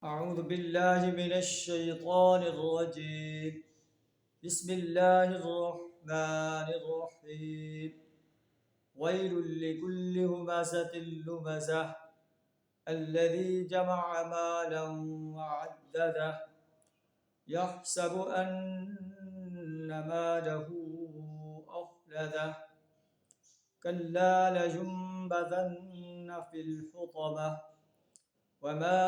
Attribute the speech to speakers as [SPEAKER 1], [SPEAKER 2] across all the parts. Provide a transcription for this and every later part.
[SPEAKER 1] أعوذ بالله من الشيطان الرجيم. بسم الله الرحمن الرحيم. ويل لكل همزة لمزة الذي جمع مالا وعدده يحسب أن ماله أخلده كلا لينبذن في الحطمة وما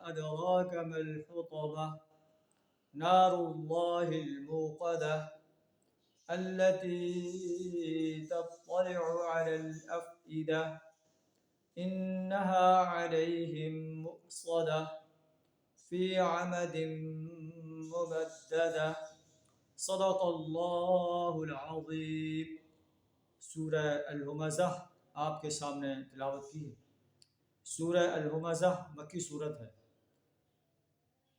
[SPEAKER 1] أدراك ما الحطمة نار الله الموقدة التي تطلع على الأفئدة إنها عليهم مؤصدة في عمد ممددة صدق اللہ العظیم. سورہ الہمزہ آپ کے سامنے تلاوت کی ہے. سورہ الہمزہ مکی صورت ہے.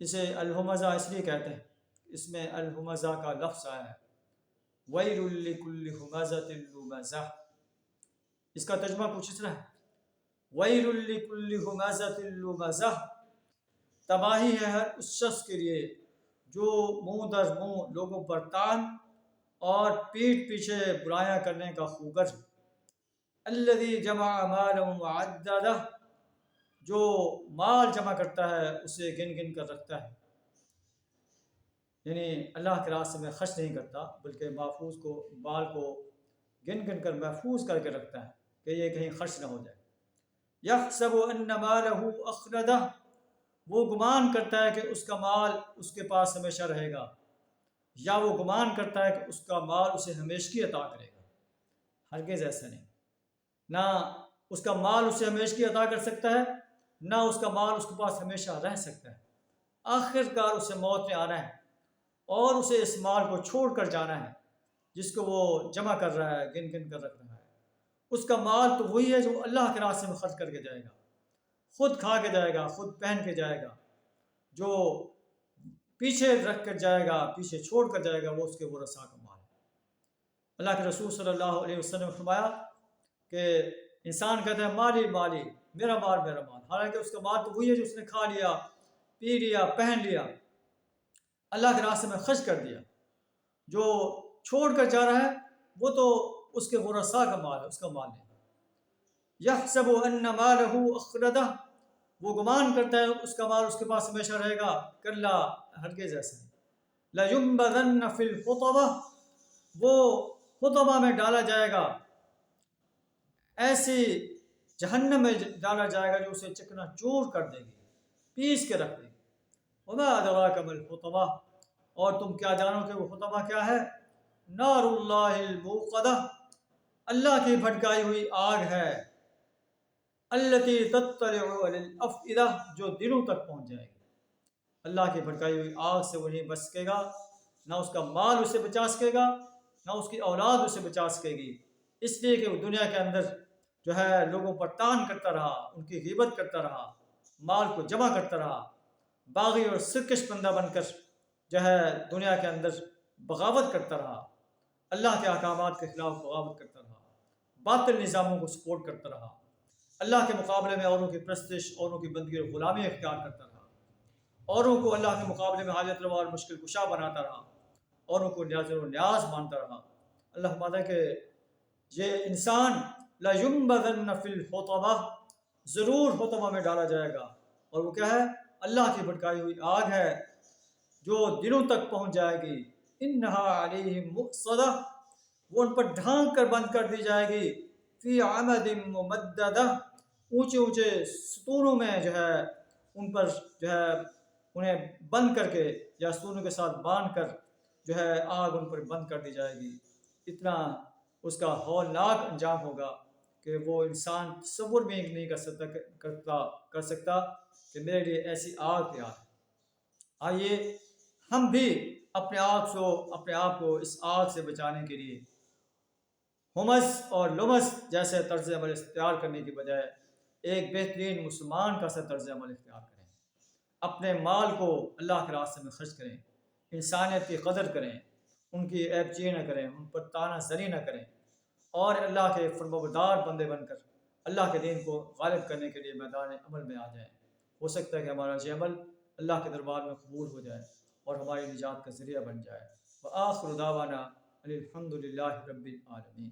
[SPEAKER 1] اسے الہمزہ اس لیے کہتے ہیں، اس میں الہمزہ کا لفظ آیا ہے، ویل لکل ہمزۃ لمزہ. اس کا ترجمہ کچھ اس طرح ہے، ویل لکل ہمزۃ لمزہ، تباہی ہے ہر اس شخص کے لیے جو منہ در منہ لوگوں پر تان اور پیٹھ پیچھے برائیاں کرنے کا خوگر ہے. الذی جمع مالا وعددہ، جو مال جمع کرتا ہے اسے گن گن کر رکھتا ہے، یعنی اللہ کے راستے میں خرچ نہیں کرتا بلکہ محفوظ کو مال کو گن گن کر محفوظ کر کے رکھتا ہے کہ یہ کہیں خرچ نہ ہو جائے. یحسب ان مالہ اخلدہ، وہ گمان کرتا ہے کہ اس کا مال اس کے پاس ہمیشہ رہے گا، یا وہ گمان کرتا ہے کہ اس کا مال اسے ہمیشگی عطا کرے گا. ہرگز ایسا نہیں، نہ اس کا مال اسے ہمیشگی عطا کر سکتا ہے، نہ اس کا مال اس کے پاس ہمیشہ رہ سکتا ہے. آخر کار اسے موت نے آنا ہے اور اسے اس مال کو چھوڑ کر جانا ہے جس کو وہ جمع کر رہا ہے، گن گن کر رکھ رہا ہے. اس کا مال تو وہی ہے جو اللہ کے راستے میں خرچ کر کے جائے گا، خود کھا کے جائے گا، خود پہن کے جائے گا. جو پیچھے رکھ کر جائے گا، پیچھے چھوڑ کر جائے گا، وہ اس کے ورثاء کا مال ہے. اللہ کے رسول صلی اللہ علیہ وسلم نے فرمایا کہ انسان کہتا ہے مالی مالی، میرا مال میرا مال، حالانکہ اس کا مال تو وہی ہے جو اس نے کھا لیا، پی لیا، پہن لیا، اللہ کے راستے میں خرچ کر دیا. جو چھوڑ کر جا رہا ہے وہ تو اس کے ورثاء کا مال ہے، اس کا مال نہیں. یحسب ان مالہ اخلدہ، وہ گمان کرتا ہے اس کا مال اس کے پاس ہمیشہ رہے گا. کلا، ہرگز ایسا نہیں. لینبذن فی الحطمہ، وہ حطمہ میں ڈالا جائے گا، ایسی جہنم میں ڈالا جائے گا جو اسے چکنا چور کر دے گی، پیس کے رکھ دے گی. وما ادراک ما الحطمہ، اور تم کیا جانو کہ وہ حطمہ کیا ہے؟ نار اللہ الموقدہ، اللہ کی بھٹکائی ہوئی آگ ہے. التی تطلع علی الافئدہ، جو دلوں تک پہنچ جائے گی. اللہ کی بھٹکائی ہوئی آگ سے وہ نہیں بچ سکے گا، نہ اس کا مال اسے بچا سکے گا، نہ اس کی اولاد اسے بچا سکے گی. اس لیے کہ وہ دنیا کے اندر جو ہے لوگوں پر تان کرتا رہا، ان کی غیبت کرتا رہا، مال کو جمع کرتا رہا، باغی اور سرکش بندہ بن کر جو ہے دنیا کے اندر بغاوت کرتا رہا، اللہ کے احکامات کے خلاف بغاوت کرتا رہا، باطل نظاموں کو سپورٹ کرتا رہا، اللہ کے مقابلے میں اوروں کی پرستش، اوروں کی بندگی اور غلامی اختیار کرتا رہا، اوروں کو اللہ کے مقابلے میں حاجت روا اور مشکل کشا بناتا رہا، اوروں کو نیاز و نیاز مانتا رہا. اللہ فرماتا ہے کہ یہ انسان لَيُنبَذَنَّ فِي الْحُطَمَةِ، ضرور حطمہ میں ڈالا جائے گا. اور وہ کیا ہے؟ اللہ کی بھٹکائی ہوئی آگ ہے جو دلوں تک پہنچ جائے گی. اِنَّهَا عَلَيْهِمْ مُؤْصَدَةٌ، وہ ان پر ڈھانک کر بند کر دی جائے گی. فِي عَمَدٍ مُمَدَّدَةٍ، اونچے اونچے ستونوں میں جو ہے ان پر جو ہے انہیں بند کر کے یا ستونوں کے ساتھ باندھ کر جو ہے آگ ان پر بند کر دی جائے گی. اتنا اس کا ہولناک انجام ہوگا کہ وہ انسان تصور بھی نہیں کر سکتا کہ میرے لیے ایسی آگ تیار ہے. آئیے ہم بھی اپنے آپ کو اس آگ سے بچانے کے لیے ہمس اور لمس جیسے طرز عمل اختیار کرنے کی بجائے ایک بہترین مسلمان کا سا طرز عمل اختیار کریں. اپنے مال کو اللہ کے راستے میں خرچ کریں، انسانیت کی قدر کریں، ان کی عیب چی نہ کریں، ان پر تانا زنی نہ کریں، اور اللہ کے فرمانبردار بندے بن کر اللہ کے دین کو غالب کرنے کے لیے میدان عمل میں آ جائیں. ہو سکتا ہے کہ ہمارا یہ عمل اللہ کے دربار میں قبول ہو جائے اور ہماری نجات کا ذریعہ بن جائے۔ وآخر دعوانا الحمد للہ رب العالمین۔